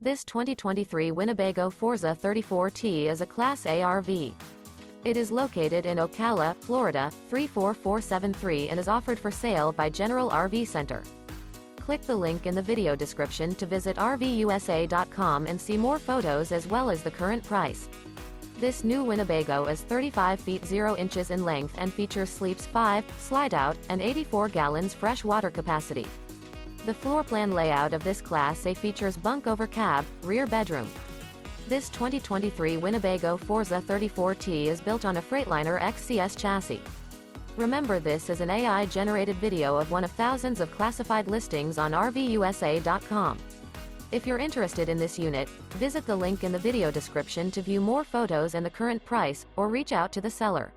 This 2023 Winnebago Forza 34T is a Class A RV. It is located in Ocala, Florida, 34473 and is offered for sale by General RV Center. Click the link in the video description to visit RVUSA.com and see more photos as well as the current price. This new Winnebago is 35 feet 0 inches in length and features sleeps 5, Slideout, and 84 gallons fresh water capacity. The floor plan layout of this Class A features bunk over cab, rear bedroom. This 2023 Winnebago Forza 34T is built on a Freightliner XCS chassis. Remember, this is an AI-generated video of one of thousands of classified listings on RVUSA.com. If you're interested in this unit, visit the link in the video description to view more photos and the current price, or reach out to the seller.